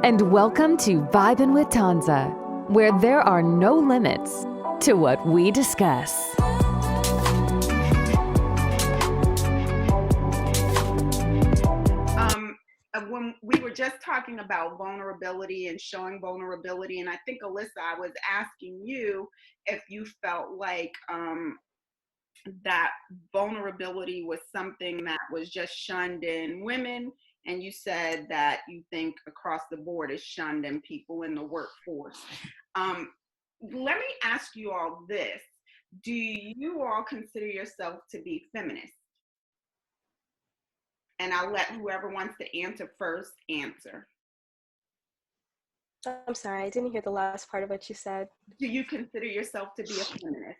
and welcome to VIBIN with Tonza, where there are no limits to what we discuss. When we were just talking about vulnerability and showing vulnerability, and I think, Alyssa, I was asking you if you felt like that vulnerability was something that was just shunned in women, and you said that you think across the board is shunned in people in the workforce. Let me ask you all this. Do you all consider yourself to be feminist? And I'll let whoever wants to answer first answer. I'm sorry, I didn't hear the last part of what you said. Do you consider yourself to be a feminist?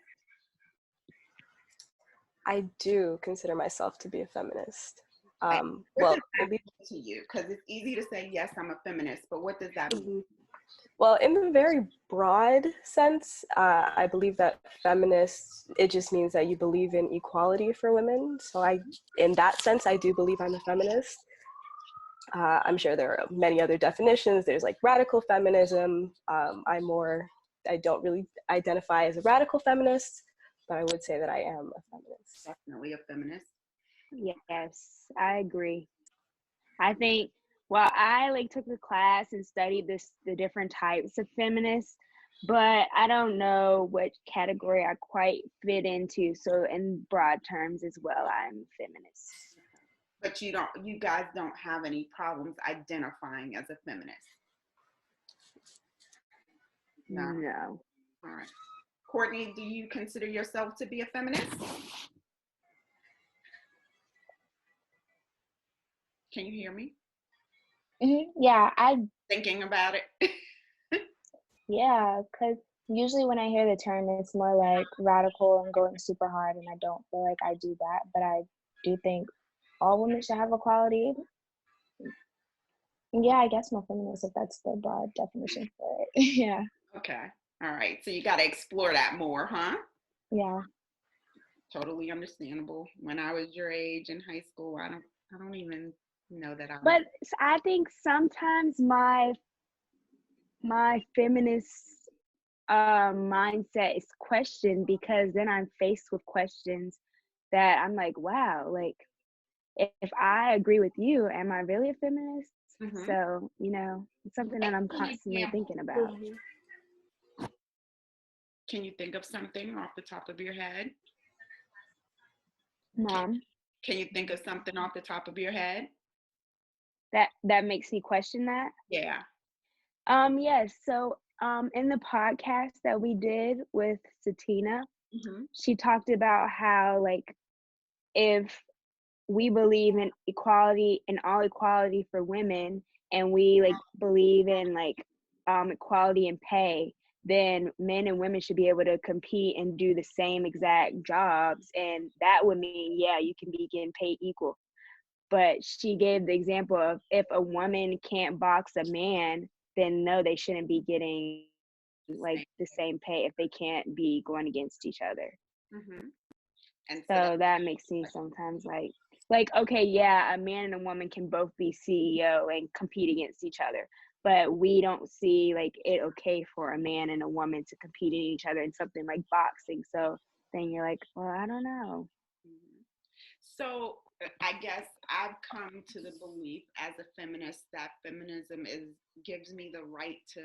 I do consider myself to be a feminist. Well, maybe to you, because it's easy to say, yes, I'm a feminist, but what does that mean? Well, in the very broad sense, I believe that feminist, it just means that you believe in equality for women. So in that sense, I do believe I'm a feminist. I'm sure there are many other definitions. There's like radical feminism. I don't really identify as a radical feminist, but I would say that I am a feminist. Definitely a feminist. Yes, I agree. I think, well, I took the class and studied the different types of feminists, but I don't know what category I quite fit into. So in broad terms as well, I'm a feminist. But you guys don't have any problems identifying as a feminist? No. All right. Courtney, do you consider yourself to be a feminist? Can you hear me? Yeah, thinking about it. Yeah, because usually when I hear the term, it's more like radical and going super hard, and I don't feel like I do that. But I do think all women should have equality. Yeah, I guess I'm a feminist if that's the broad definition for it. Yeah. Okay. All right. So you got to explore that more, huh? Yeah. Totally understandable. When I was your age in high school, I don't even know that I was. But I think sometimes my feminist mindset is questioned, because then I'm faced with questions that I'm like, wow, like if I agree with you, am I really a feminist? Mm-hmm. So, it's something that I'm constantly thinking about. Mm-hmm. Can you think of something off the top of your head? Mom? Can you think of something off the top of your head? That makes me question that? Yeah. Yes. So in the podcast that we did with Satina, she talked about how, like, if we believe in equality and all equality for women, and we believe in equality in pay, then men and women should be able to compete and do the same exact jobs, and that would mean, yeah, you can be getting paid equal. But she gave the example of, if a woman can't box a man, then no, they shouldn't be getting the same pay if they can't be going against each other. Mm-hmm. And so that makes me sometimes okay, yeah, a man and a woman can both be CEO and compete against each other, but we don't see it okay for a man and a woman to compete in each other in something like boxing. So then you're like, well, I don't know. So I guess I've come to the belief as a feminist that feminism gives me the right to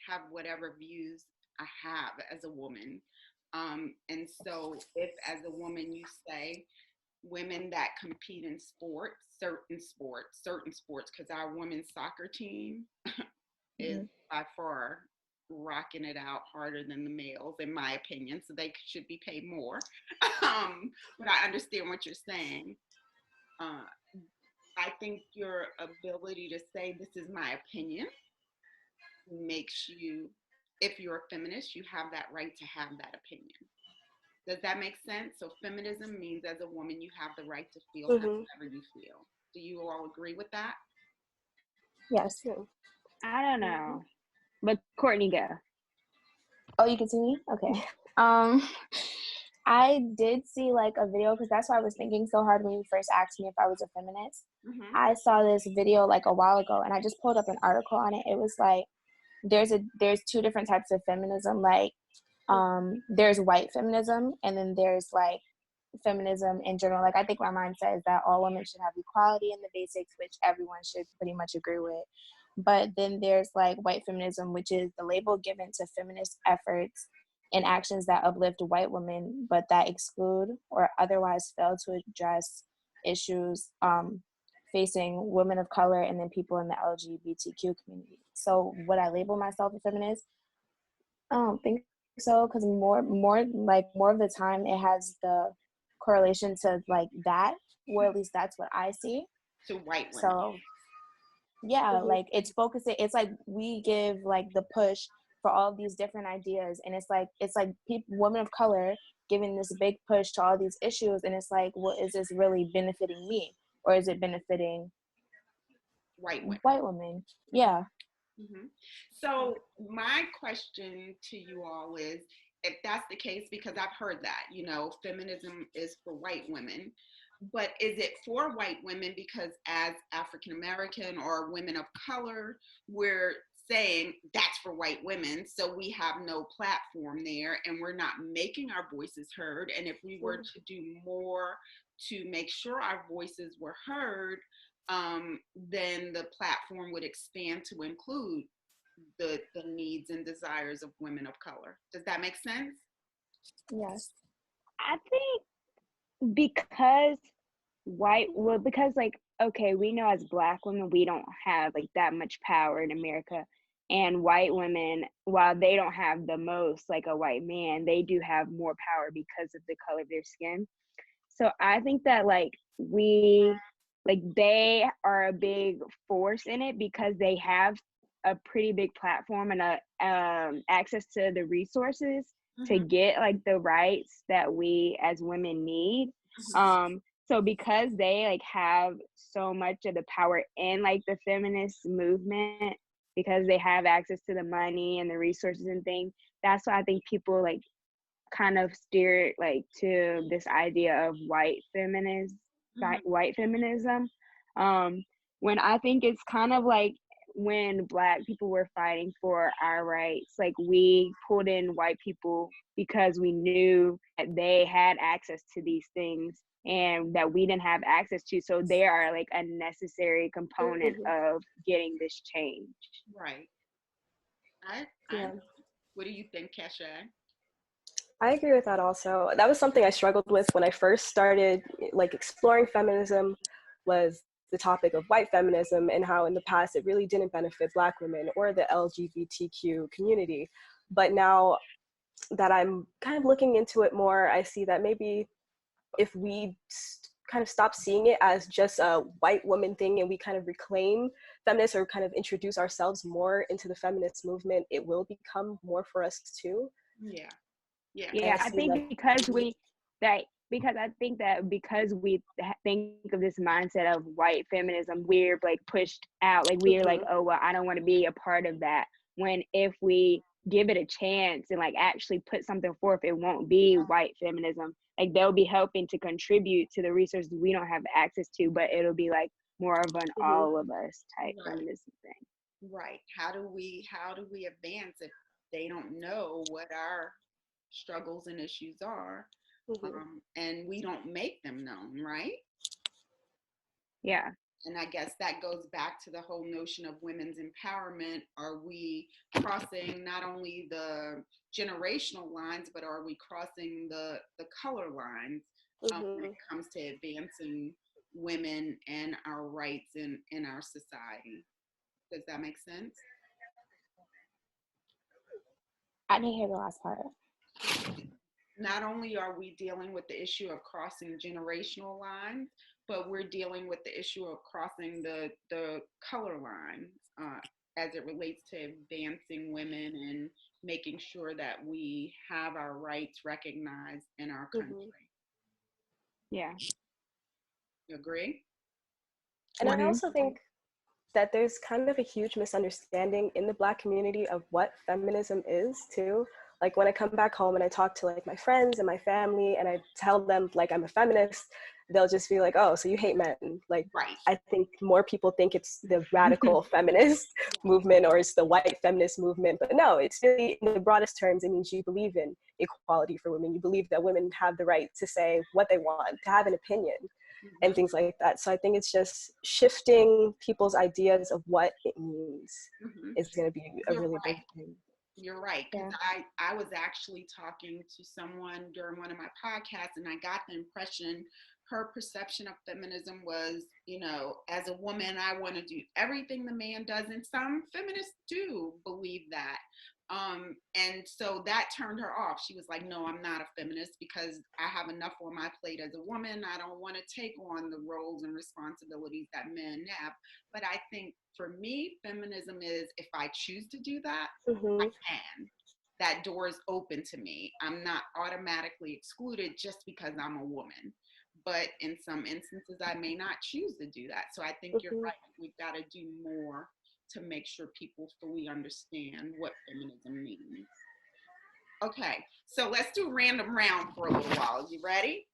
have whatever views I have as a woman. And so if as a woman you say women that compete in sports, certain sports, because our women's soccer team is by far rocking it out harder than the males, in my opinion, so they should be paid more. But I understand what you're saying. I think your ability to say this is my opinion makes you, if you're a feminist, you have that right to have that opinion. Does that make sense? So feminism means as a woman, you have the right to feel however you feel. Do you all agree with that? Yes. I don't know. But Courtney, go. Oh, you can see me? Okay. I did see like a video, because that's why I was thinking so hard when you first asked me if I was a feminist. I saw this video like a while ago, and I just pulled up an article on it. It was like there's two different types of feminism. Like there's white feminism, and then there's like feminism in general. Like I think my mindset is that all women should have equality in the basics, which everyone should pretty much agree with. But then there's like white feminism, which is the label given to feminist efforts and actions that uplift white women, but that exclude or otherwise fail to address issues facing women of color and then people in the LGBTQ community. So would I label myself a feminist? I don't think so, because more of the time it has the correlation to like that, or at least that's what I see. To white women. So yeah, like it's focusing. It's like we give like the push for all of these different ideas, and it's like people, women of color, giving this big push to all these issues, and it's like, well, is this really benefiting me, or is it benefiting white women? White women, yeah. So my question to you all is, if that's the case, because I've heard that, you know, feminism is for white women, but is it for white women because as African American or women of color, we're saying that's for white women, so we have no platform there and we're not making our voices heard? And if we were to do more to make sure our voices were heard, then the platform would expand to include the needs and desires of women of color. Does that make sense? Yes. I think because like, okay, we know as Black women, we don't have like that much power in America. And white women, while they don't have the most like a white man, they do have more power because of the color of their skin. So I think that like they are a big force in it because they have a pretty big platform and access to the resources to get like the rights that we as women need. So because they like have so much of the power in like the feminist movement, because they have access to the money and the resources and things, that's why I think people like kind of steer like to this idea of white feminism. When I think it's kind of like when Black people were fighting for our rights, like we pulled in white people because we knew that they had access to these things and that we didn't have access to. So they are like a necessary component of getting this change. Right. What do you think, Kesha? I agree with that also. That was something I struggled with when I first started like exploring feminism, was the topic of white feminism and how in the past it really didn't benefit Black women or the LGBTQ community. But now that I'm kind of looking into it more, I see that maybe if we kind of stop seeing it as just a white woman thing and we kind of reclaim feminists or kind of introduce ourselves more into the feminist movement, it will become more for us too. Yeah, I think because we think of this mindset of white feminism, we're like pushed out, like we're like, oh well, I don't want to be a part of that. When if we give it a chance and like actually put something forth, it won't be white feminism. Like they'll be helping to contribute to the resources we don't have access to, but it'll be like more of an all of us type feminism thing. Right. How do we advance if they don't know what our struggles and issues are, and we don't make them known, right? Yeah. And I guess that goes back to the whole notion of women's empowerment. Are we crossing not only the generational lines, but are we crossing the color lines when it comes to advancing women and our rights in our society? Does that make sense? I didn't hear the last part. Not only are we dealing with the issue of crossing generational lines, but we're dealing with the issue of crossing the color lines as it relates to advancing women and making sure that we have our rights recognized in our country. Yeah. You agree? And I also think that there's kind of a huge misunderstanding in the Black community of what feminism is too. like when I come back home and I talk to like my friends and my family and I tell them like I'm a feminist, they'll just be like, oh, so you hate men. Like, Right. I think more people think it's the radical feminist movement or it's the white feminist movement, but no, it's really, in the broadest terms, it means you believe in equality for women. You believe that women have the right to say what they want, to have an opinion, and things like that. So I think it's just shifting people's ideas of what it means is going to be a really big thing. You're right, because I was actually talking to someone during one of my podcasts, and I got the impression her perception of feminism was, you know, as a woman, I want to do everything the man does, and some feminists do believe that. And so that turned her off. She was like, no, I'm not a feminist because I have enough on my plate as a woman. I don't want to take on the roles and responsibilities that men have. But I think for me, feminism is if I choose to do that, I can. That door is open to me. I'm not automatically excluded just because I'm a woman. But in some instances, I may not choose to do that. So I think you're right. We've got to do more to make sure people fully understand what feminism means. Okay, so let's do random round for a little while. You ready?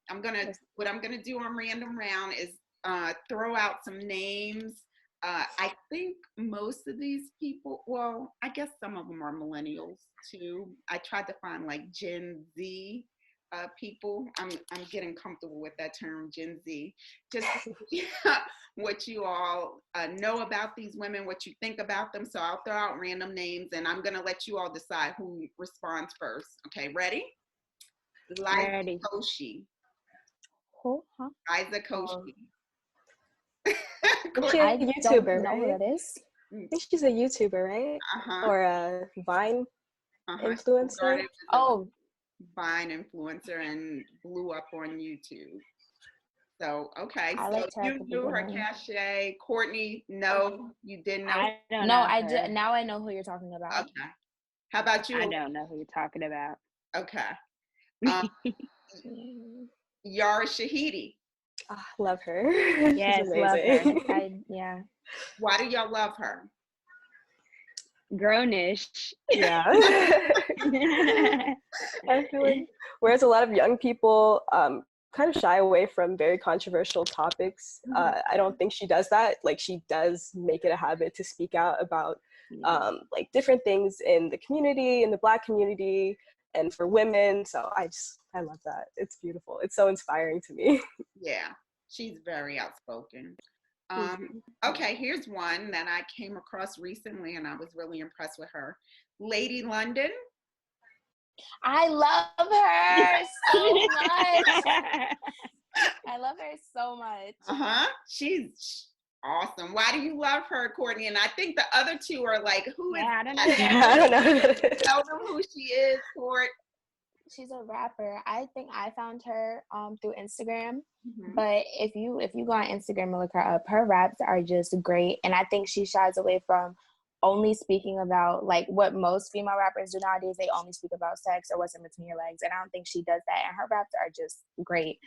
What I'm gonna do on random round is throw out some names. I think most of these people, well, I guess some of them are millennials too. I tried to find like Gen Z people. I'm getting comfortable with that term, Gen Z. Just what you all know about these women, what you think about them. So I'll throw out random names, and I'm gonna let you all decide who responds first. Okay, ready? Liza Koshy. Who? Huh? Liza Koshy. She's a YouTuber, know who right? that is. I think she's a YouTuber, right? Or a Vine influencer. Oh, Vine influencer and blew up on YouTube. So, okay, I so you knew her cachet. Courtney, no, you didn't know. I don't no, know I her. did. Now I know who you're talking about. Okay. How about you? I don't know who you're talking about. Okay. Yara Shahidi. Oh, love her. Yes, She's love amazing. her. Yeah. Why do y'all love her? Grownish. Yeah. I feel like, whereas a lot of young people kind of shy away from very controversial topics, I don't think she does that. Like, she does make it a habit to speak out about like different things in the community, in the Black community, and for women. So I love that. It's beautiful. It's so inspiring to me. Yeah, she's very outspoken. Okay, here's one that I came across recently, and I was really impressed with her. Lady London. I love her so much. I love her so much. She's awesome. Why do you love her, Courtney? And I think the other two are like, who is? I don't know. I don't know. Tell them who she is, Court. She's a rapper. I think I found her through Instagram. But if you go on Instagram and look her up, her raps are just great. And I think she shies away from only speaking about like what most female rappers do nowadays. They only speak about sex or what's in between your legs. And I don't think she does that. And her raps are just great.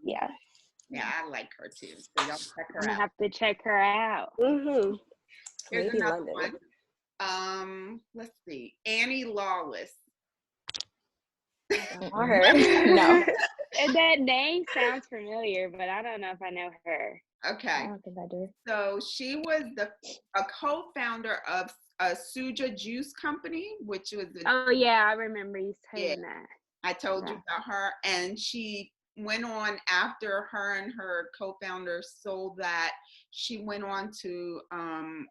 Yeah, I like her too. So y'all check her I'm gonna out. have to check her out. Here's Lady another London. one. Let's see. Annie Lawless. Her. No. And that name sounds familiar, but I don't know if I know her. Okay. I don't think I do. So she was a co-founder of a Suja Juice Company, which was Oh yeah, I remember you saying that. I told you about her, and she went on after her and her co-founder sold that. She went on to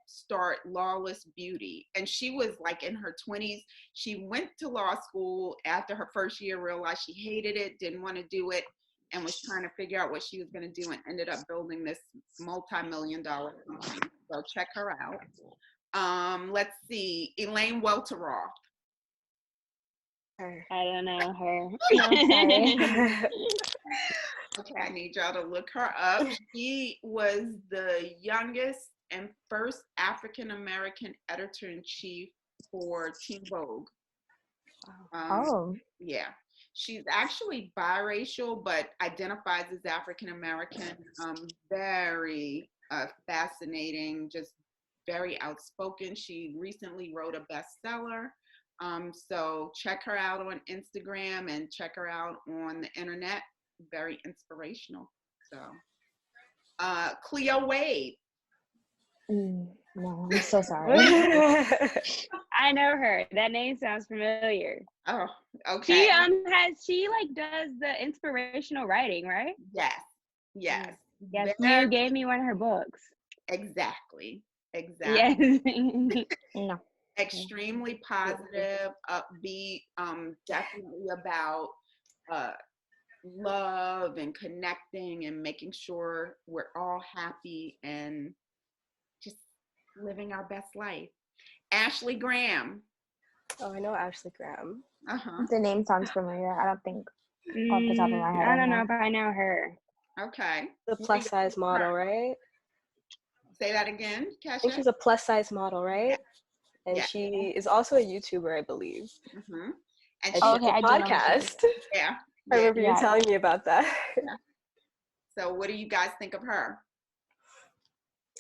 start Lawless Beauty, and she was like in her 20s. She went to law school after her first year, realized she hated it, didn't want to do it, and was trying to figure out what she was going to do, and ended up building this multi-million-dollar company. So check her out. Let's see, Elaine Welteroth. I don't know her. No, sorry. Okay, I need y'all to look her up. She was the youngest and first African-American editor-in-chief for Teen Vogue. Yeah. She's actually biracial, but identifies as African-American. Very fascinating, just very outspoken. She recently wrote a bestseller. So check her out on Instagram and check her out on the internet. Very inspirational. So, Cleo Wade. No, I'm so sorry. I know her. That name sounds familiar. Oh, okay. She like does the inspirational writing, right? Yes. Yes. Yes, you gave me one of her books. Exactly. Yes. No. Extremely positive, upbeat, definitely about love and connecting and making sure we're all happy and just living our best life. Ashley Graham. Oh, I know Ashley Graham. The name sounds familiar. I don't think off the top of my head. I don't know if I know her. Okay. The plus size model, right? Say that again, Kesha. I think she's a plus size model, right? And yeah. She is also a YouTuber, I believe. Mm-hmm. And she has a podcast. Yeah. I remember you telling me about that. Yeah. So what do you guys think of her?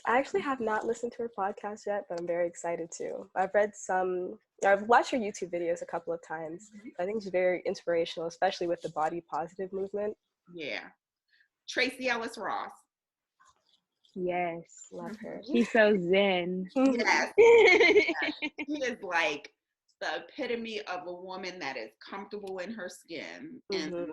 I actually have not listened to her podcast yet, but I'm very excited to. I've watched her YouTube videos a couple of times. I think she's very inspirational, especially with the body positive movement. Yeah. Tracy Ellis Ross. Yes. Love her. She's so zen. Yes. She is like the epitome of a woman that is comfortable in her skin. And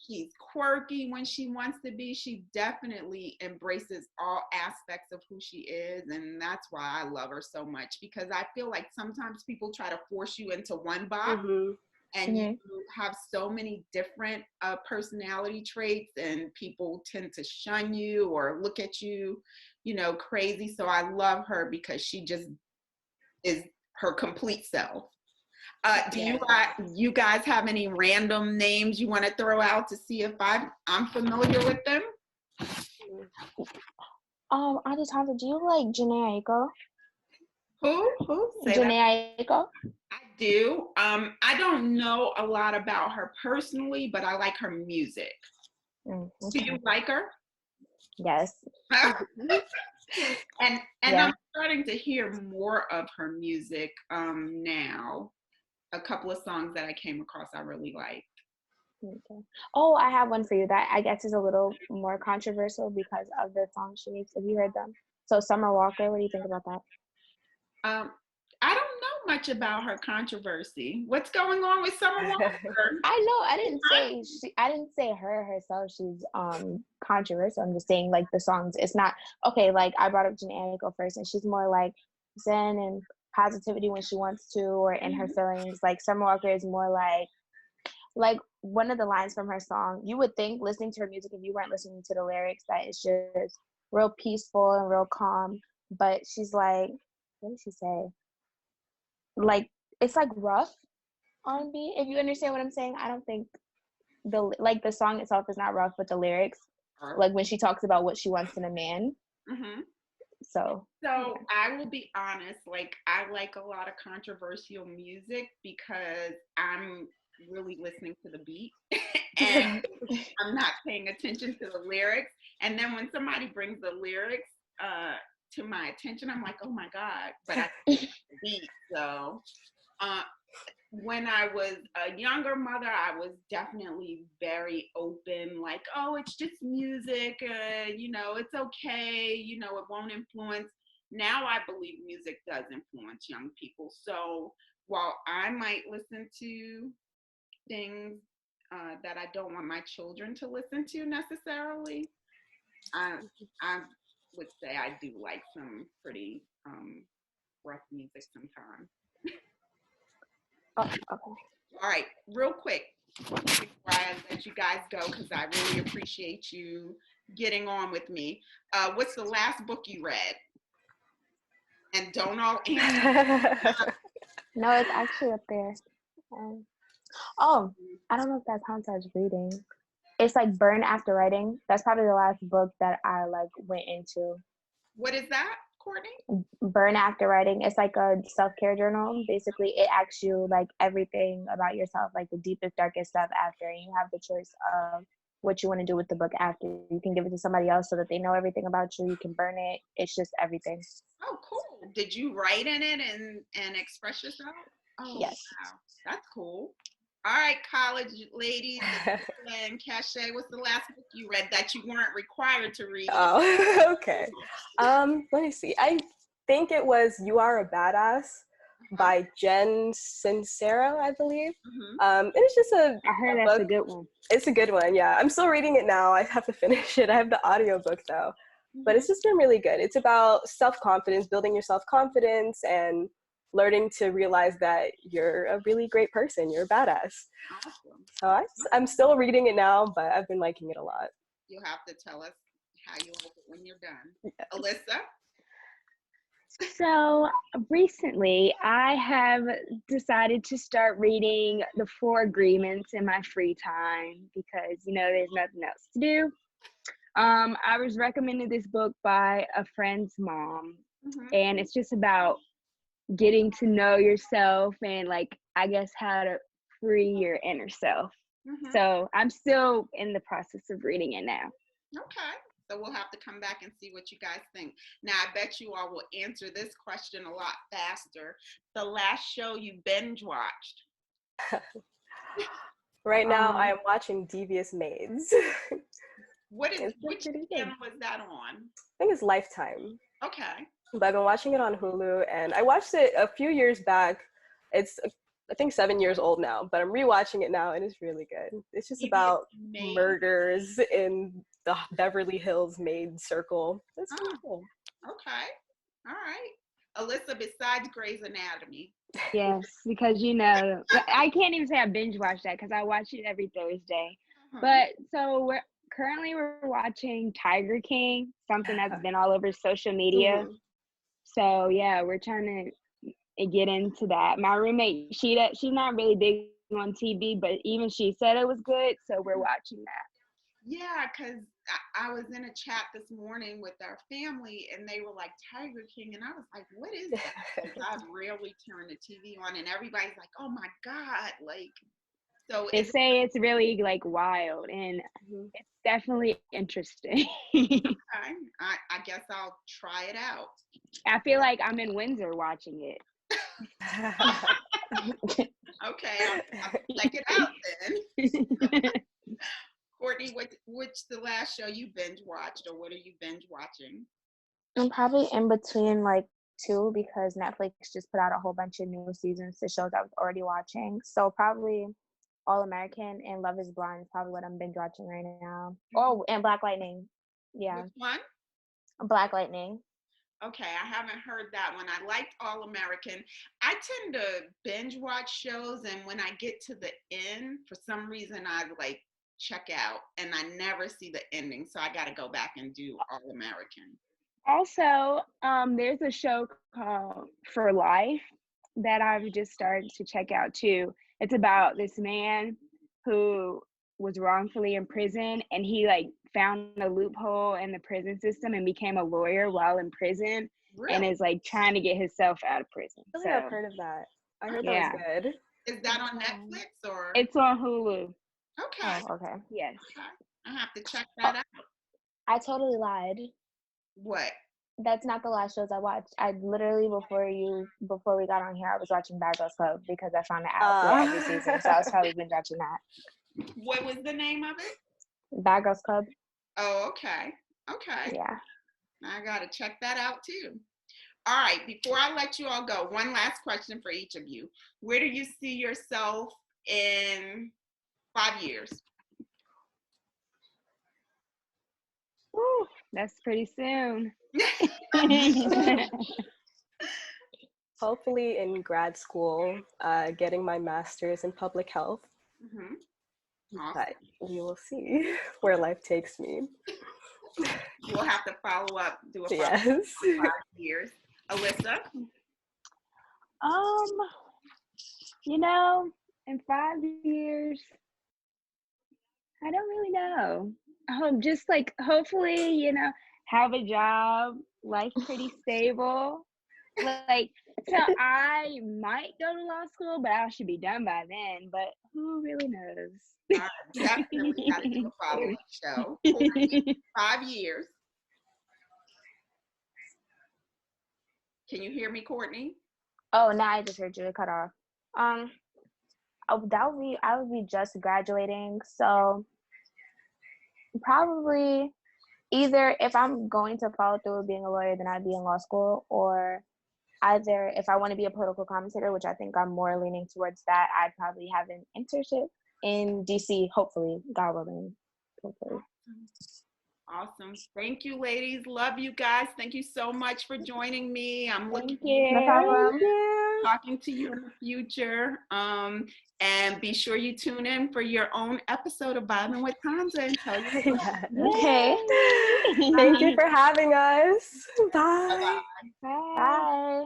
she's quirky when she wants to be. She definitely embraces all aspects of who she is. And that's why I love her so much, because I feel like sometimes people try to force you into one box. And you have so many different personality traits, and people tend to shun you or look at you, crazy. So I love her because she just is her complete self. Do you guys have any random names you want to throw out to see if I'm familiar with them? I just have to. Do you like Janae Aiko? Who? Janae Aiko? I do. I don't know a lot about her personally, but I like her music. Okay. Do you like her? Yes. and I'm starting to hear more of her music now. A couple of songs that I came across I really liked. Okay. Oh, I have one for you that I guess is a little more controversial because of the songs she makes. Have you heard them? So Summer Walker, what do you think about that? I don't know much about her controversy. What's going on with Summer Walker? I know. I didn't say her herself. She's controversial. I'm just saying like the songs. It's not okay. Like I brought up Janae Aiko first, and she's more like zen and positivity when she wants to, or in her feelings. Like Summer Walker is more like one of the lines from her song. You would think listening to her music, if you weren't listening to the lyrics, that it's just real peaceful and real calm. But she's like, what did she say? Like it's like rough R&B, if you understand what I'm saying. I don't think the song itself is not rough, but the lyrics, like when she talks about what she wants in a man. So I will be honest, like I like a lot of controversial music because I'm really listening to the beat and I'm not paying attention to the lyrics. And then when somebody brings the lyrics to my attention, I'm like, oh my God, but I can't the beat. So when I was a younger mother, I was definitely very open, like, oh, it's just music, it's okay, it won't influence. Now I believe music does influence young people. So while I might listen to things that I don't want my children to listen to necessarily, I would say I do like some pretty rough music sometimes. Oh, okay. All right, real quick before I let you guys go, because I really appreciate you getting on with me. What's the last book you read? And don't all answer. No, it's actually up there. I don't know if that counts as reading. It's like Burn After Writing. That's probably the last book that I went into. What is that, Courtney? Burn After Writing. It's like a self-care journal. Basically, it asks you everything about yourself, like the deepest, darkest stuff after, and you have the choice of what you want to do with the book after. You can give it to somebody else so that they know everything about you. You can burn it. It's just everything. Oh, cool. Did you write in it and express yourself? Oh, Yes. wow. That's cool. All right, college ladies, and Cachet, what's the last book you read that you weren't required to read? Oh, okay. Let me see. I think it was You Are a Badass by Jen Sincero, I believe. It's just I heard that's book. a good one. It's a good one, yeah. I'm still reading it now. I have to finish it. I have the audiobook though. But it's just been really good. It's about self-confidence, building your self-confidence, and learning to realize that you're a really great person. You're a badass. Awesome. So I'm still reading it now, but I've been liking it a lot. You'll have to tell us how you like it when you're done. Yes. Alyssa? So recently, I have decided to start reading the 4 Agreements in my free time because, there's nothing else to do. I was recommended this book by a friend's mom, and it's just about getting to know yourself and, I guess, how to free your inner self. So I'm still in the process of reading it now. Okay. So we'll have to come back and see what you guys think. Now, I bet you all will answer this question a lot faster. The last show you binge watched? Right now, I am watching Devious Maids. Which channel was that on? I think it's Lifetime. Okay. But I've been watching it on Hulu, and I watched it a few years back. It's, I think, 7 years old now, but I'm rewatching it now, and it's really good. It's just about murders in the Beverly Hills maid circle. That's really cool. Okay. All right. Alyssa, besides Grey's Anatomy. Yes, because I can't even say I binge watch that because I watch it every Thursday. But so we're watching Tiger King, something that's been all over social media. So yeah, we're trying to get into that. My roommate, she's not really big on TV, but even she said it was good, so we're watching that. Yeah, because I was in a chat this morning with our family, and they were like, Tiger King, and I was like, what is that? Because I rarely turn the TV on, and everybody's like, oh my God, so they say it's really wild, and it's definitely interesting. Okay. I guess I'll try it out. I feel like I'm in Windsor watching it. Okay, I'll check it out then. Courtney, what's the last show you binge watched, or what are you binge watching? I'm probably in between 2 because Netflix just put out a whole bunch of new seasons to shows I was already watching. So probably All American and Love is Blind is probably what I'm binge watching right now. Oh, and Black Lightning. Yeah. Which one? Black Lightning. Okay, I haven't heard that one. I liked All American. I tend to binge watch shows, and when I get to the end, for some reason I check out, and I never see the ending. So I got to go back and do All American. Also, there's a show called For Life that I've just started to check out too. It's about this man who was wrongfully in prison, and he found a loophole in the prison system and became a lawyer while in prison. Really? And is trying to get himself out of prison. I think I've heard of that. I heard that was good. Is that on Netflix or? It's on Hulu. Okay. Oh, okay. Yes. Okay. I have to check that out. I totally lied. What? That's not the last shows I watched. I literally before we got on here, I was watching Bad Girls Club because I found it out every season. So I was probably been watching that. What was the name of it? Bad Girls Club. Oh, okay. Okay. Yeah. I gotta check that out too. All right, before I let you all go, one last question for each of you. Where do you see yourself in 5 years? Ooh, that's pretty soon. Hopefully in grad school, getting my master's in public health. Awesome. But we will see where life takes me. We'll have to follow up, do a follow up in 5 years. Alyssa? In 5 years, I don't really know. Just hopefully, have a job, life pretty stable. So I might go to law school, but I should be done by then. But who really knows? Definitely got to do a follow-up show. 5 years. Can you hear me, Courtney? Oh, now I just heard you cut off. I would be just graduating, so probably either if I'm going to follow through with being a lawyer, then I'd be in law school, or either if I want to be a political commentator, which I think I'm more leaning towards that, I'd probably have an internship in DC, hopefully, God willing. Hopefully. Awesome. Thank you, ladies. Love you guys. Thank you so much for joining me. I'm looking No problem. talking to you in the future. And be sure you tune in for your own episode of Vibin' with Tonza and tell you. Okay. Thank you for having us. Bye. Bye.